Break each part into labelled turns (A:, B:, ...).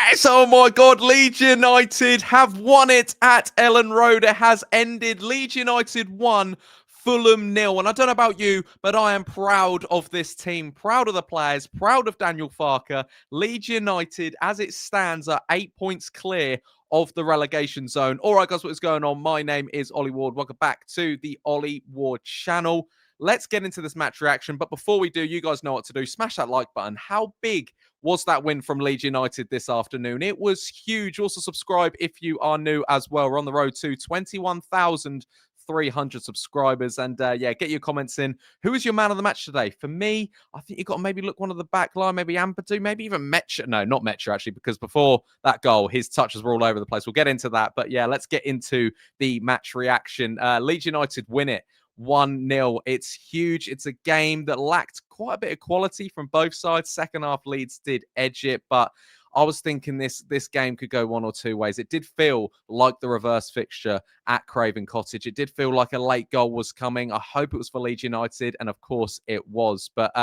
A: Yes, oh my God, Leeds United have won it at Ellen Road. It has ended. Leeds United 1, Fulham 0. And I don't know about you, but I am proud of this team, proud of the players, proud of Daniel Farke. Leeds United, as it stands, are 8 points clear of the relegation zone. All right, guys, what is going on? My name is Ollie Ward. Welcome back to the Ollie Ward channel. Let's get into this match reaction. But before we do, you guys know what to do. Smash that like button. How big was that win from Leeds United this afternoon? It was huge. Also, subscribe if you are new as well. We're on the road to 21,300 subscribers. And yeah, get your comments in. Who is your man of the match today? For me, I think you've got to maybe look one of the back line, maybe Ampadu, maybe even Nmecha. No, not Nmecha, actually, because before that goal, his touches were all over the place. We'll get into that. But yeah, let's get into the match reaction. Leeds United win it 1-0. It's huge. It's a game that lacked quite a bit of quality from both sides. Second half, Leeds did edge it, but I was thinking this game could go one or two ways. It did feel like the reverse fixture at Craven Cottage. It did feel like a late goal was coming. I hope it was for Leeds United, and of course it was. But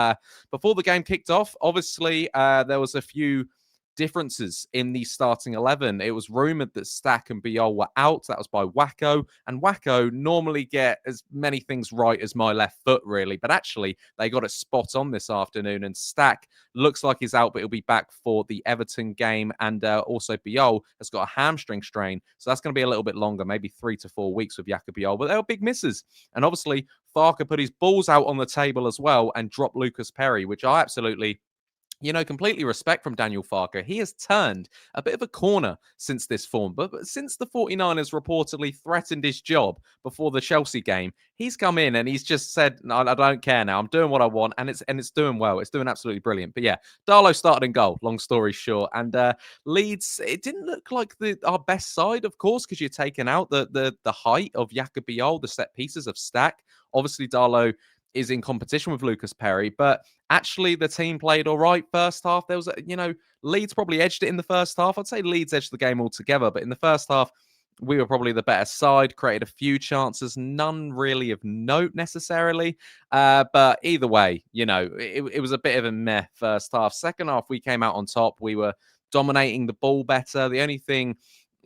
A: before the game kicked off, obviously there was a few differences in the starting 11. It was rumoured that Stack and Biol were out. That was by Wacko. And Wacko normally get as many things right as my left foot, really. But actually, they got it spot on this afternoon. And Stack looks like he's out, but he'll be back for the Everton game. And also, Biol has got a hamstring strain. So that's going to be a little bit longer, maybe 3 to 4 weeks with Jakob Biol. But they were big misses. And obviously, Farke put his balls out on the table as well and dropped Lucas Perry, which I absolutely completely respect from Daniel Farke. He has turned a bit of a corner since this form. But since the 49ers reportedly threatened his job before the Chelsea game, he's come in and he's just said, no, I don't care now. I'm doing what I want. And it's doing well. It's doing absolutely brilliant. But yeah, Darlow started in goal, long story short. And Leeds, it didn't look like our best side, of course, because you're taking out the height of Jakob Biol, the set pieces of Stack. Obviously, Darlow is in competition with Lucas Perry, but actually the team played all right first half. There was, Leeds probably edged it in the first half. I'd say Leeds edged the game altogether, but in the first half, we were probably the better side, created a few chances, none really of note necessarily. But either way, it was a bit of a meh first half. Second half, we came out on top. We were dominating the ball better. The only thing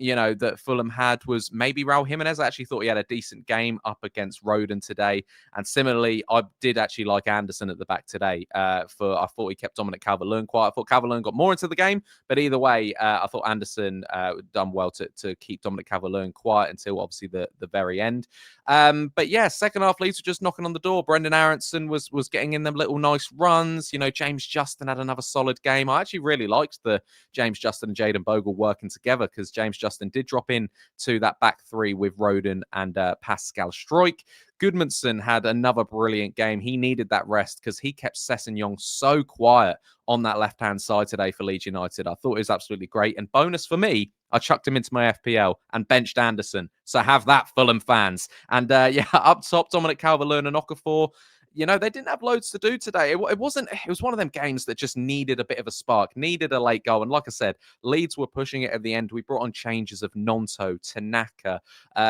A: that Fulham had was maybe Raul Jimenez. I actually thought he had a decent game up against Roden today. And similarly, I did actually like Anderson at the back today. I thought he kept Dominic Calvert Lewin quiet. I thought Calvert Lewin got more into the game, but either way, I thought Anderson done well to keep Dominic Calvert Lewin quiet until obviously the very end. But yeah, second half, Leeds were just knocking on the door. Brenden Aaronson was getting in them little nice runs. James Justin had another solid game. I actually really liked the James Justin and Jayden Bogle working together because James Justin did drop in to that back three with Roden and Pascal Struijk. Goodmanson had another brilliant game. He needed that rest because he kept Sessegnon so quiet on that left-hand side today for Leeds United. I thought it was absolutely great. And bonus for me, I chucked him into my FPL and benched Anderson. So have that, Fulham fans. And yeah, up top, Dominic Calvert-Lewin and Okafor. They didn't have loads to do today. It was one of them games that just needed a bit of a spark, needed a late goal. And like I said, Leeds were pushing it at the end. We brought on changes of Nonto, Tanaka.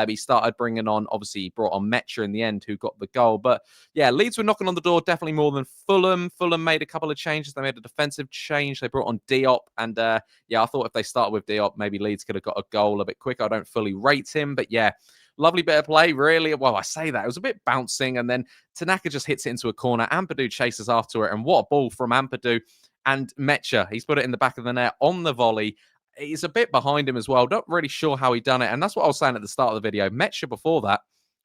A: He started bringing on, obviously, he brought on Nmecha in the end, who got the goal. But yeah, Leeds were knocking on the door definitely more than Fulham. Fulham made a couple of changes. They made a defensive change. They brought on Diop. And yeah, I thought if they started with Diop, maybe Leeds could have got a goal a bit quicker. I don't fully rate him, but yeah. Lovely bit of play, really. Well, I say that. It was a bit bouncing, and then Tanaka just hits it into a corner. Ampadu chases after it, and what a ball from Ampadu. And Nmecha, he's put it in the back of the net on the volley. He's a bit behind him as well. Not really sure how he done it, and that's what I was saying at the start of the video. Nmecha before that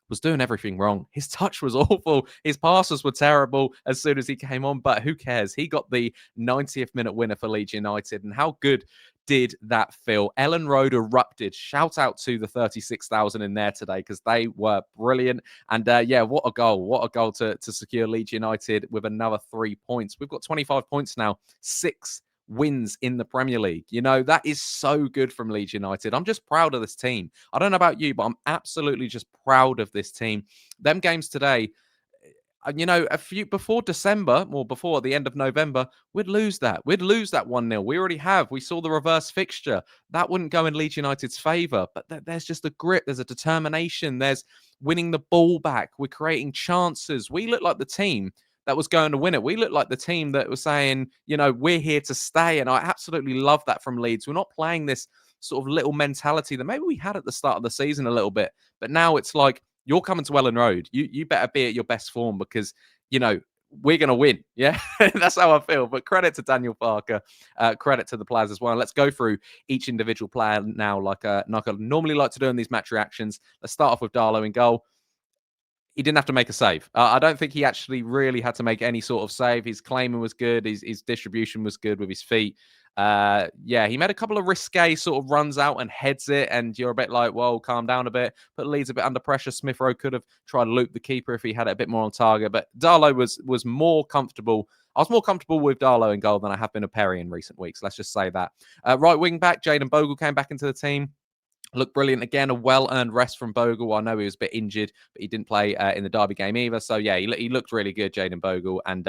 A: was doing everything wrong. His touch was awful. His passes were terrible as soon as he came on, but who cares? He got the 90th minute winner for Leeds United, and how good did that feel? Ellen Road erupted. Shout out to the 36,000 in there today because they were brilliant. And yeah, what a goal. What a goal to secure Leeds United with another 3 points. We've got 25 points now, 6 wins in the Premier League. That is so good from Leeds United. I'm just proud of this team. I don't know about you, but I'm absolutely just proud of this team. Them games today, a few before December or before the end of November, we'd lose that. We'd lose that 1-0. We already have. We saw the reverse fixture. That wouldn't go in Leeds United's favour. But there's just a grit. There's a determination. There's winning the ball back. We're creating chances. We look like the team that was going to win it. We looked like the team that was saying, we're here to stay. And I absolutely love that from Leeds. We're not playing this sort of little mentality that maybe we had at the start of the season a little bit. But now it's like, you're coming to Ellen Road. You better be at your best form because, we're going to win. Yeah, that's how I feel. But credit to Daniel Farke, credit to the players as well. Let's go through each individual player now, like I normally like to do in these match reactions. Let's start off with Darlow in goal. He didn't have to make a save. I don't think he actually really had to make any sort of save. His claiming was good. His distribution was good with his feet. He made a couple of risque sort of runs out and heads it, and you're a bit like, whoa, calm down a bit. Put Leeds a bit under pressure. Smith Rowe could have tried to loop the keeper if he had it a bit more on target, but Darlow was more comfortable. I was more comfortable with Darlow in goal than I have been with Perry in recent weeks. Let's just say that. Right wing back, Jayden Bogle came back into the team. Looked brilliant again. A well-earned rest from Bogle. I know he was a bit injured, but he didn't play in the Derby game either. So yeah, he looked really good, Jayden Bogle, and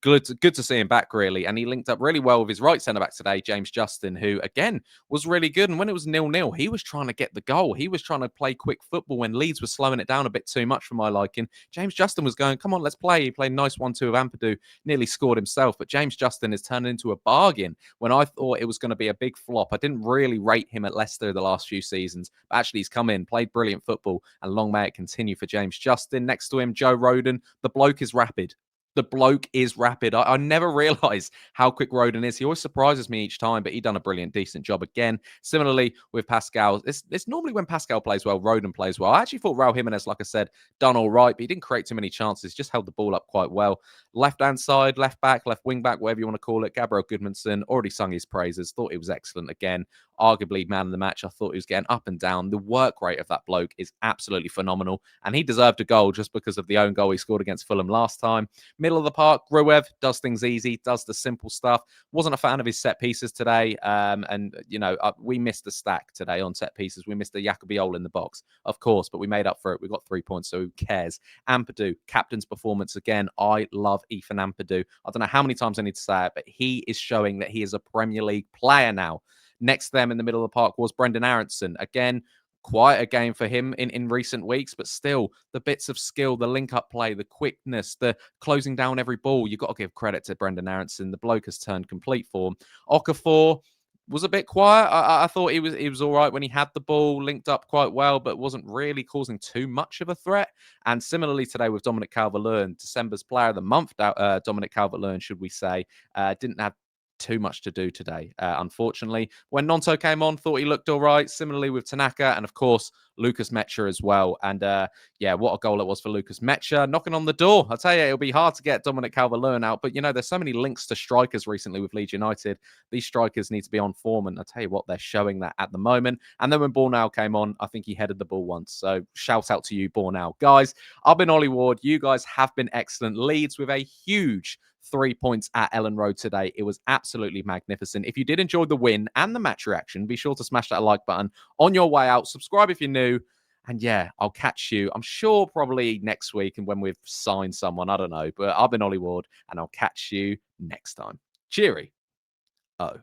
A: good to see him back, really. And he linked up really well with his right centre-back today, James Justin, who, again, was really good. And when it was 0-0, he was trying to get the goal. He was trying to play quick football when Leeds was slowing it down a bit too much for my liking. James Justin was going, come on, let's play. He played nice 1-2 with Ampadu, nearly scored himself. But James Justin has turned into a bargain when I thought it was going to be a big flop. I didn't really rate him at Leicester the last few seasons. But actually, he's come in, played brilliant football, and long may it continue for James Justin. Next to him, Joe Rodon. The bloke is rapid. The bloke is rapid. I never realised how quick Rodon is. He always surprises me each time, but he done a brilliant, decent job again. Similarly with Pascal, it's normally when Pascal plays well, Rodon plays well. I actually thought Raul Jimenez, like I said, done all right, but he didn't create too many chances, just held the ball up quite well. Left-hand side, left back, left wing back, whatever you want to call it, Gabriel Goodmanson, already sung his praises, thought he was excellent again. Arguably man of the match. I thought he was getting up and down. The work rate of that bloke is absolutely phenomenal, and he deserved a goal just because of the own goal he scored against Fulham last time. Middle of the park, Ruev does things easy, does the simple stuff. Wasn't a fan of his set pieces today. We missed the stack today on set pieces. We missed the Jacobiol in the box, of course, but we made up for it. We got 3 points, so who cares? Ampadu, captain's performance again. I love Ethan Ampadu. I don't know how many times I need to say it, but he is showing that he is a Premier League player now. Next to them in the middle of the park was Brenden Aaronson. Again, quite a game for him in recent weeks, but still the bits of skill, the link-up play, the quickness, the closing down every ball. You've got to give credit to Brenden Aaronson. The bloke has turned complete form. Okafor was a bit quiet. I thought he was all right when he had the ball, linked up quite well, but wasn't really causing too much of a threat. And similarly today with Dominic Calvert Lewin, December's Player of the Month, Dominic Calvert Lewin, should we say, didn't have too much to do today, unfortunately. When Nonto came on, thought he looked all right. Similarly with Tanaka, and of course, Lukas Nmecha as well. And what a goal it was for Lukas Nmecha. Knocking on the door. I'll tell you, it'll be hard to get Dominic Calvert Lewin out, but there's so many links to strikers recently with Leeds United. These strikers need to be on form, and I'll tell you what, they're showing that at the moment. And then when Bornau came on, I think he headed the ball once. So shout out to you, Bornau. Guys, I've been Ollie Ward. You guys have been excellent. Leeds with a huge 3 points at Ellen Road today. It was absolutely magnificent. If you did enjoy the win and the match reaction, be sure to smash that like button on your way out. Subscribe if you're new. And yeah, I'll catch you, I'm sure, probably next week and when we've signed someone. I don't know. But I've been Ollie Ward, and I'll catch you next time. Cheery. Oh.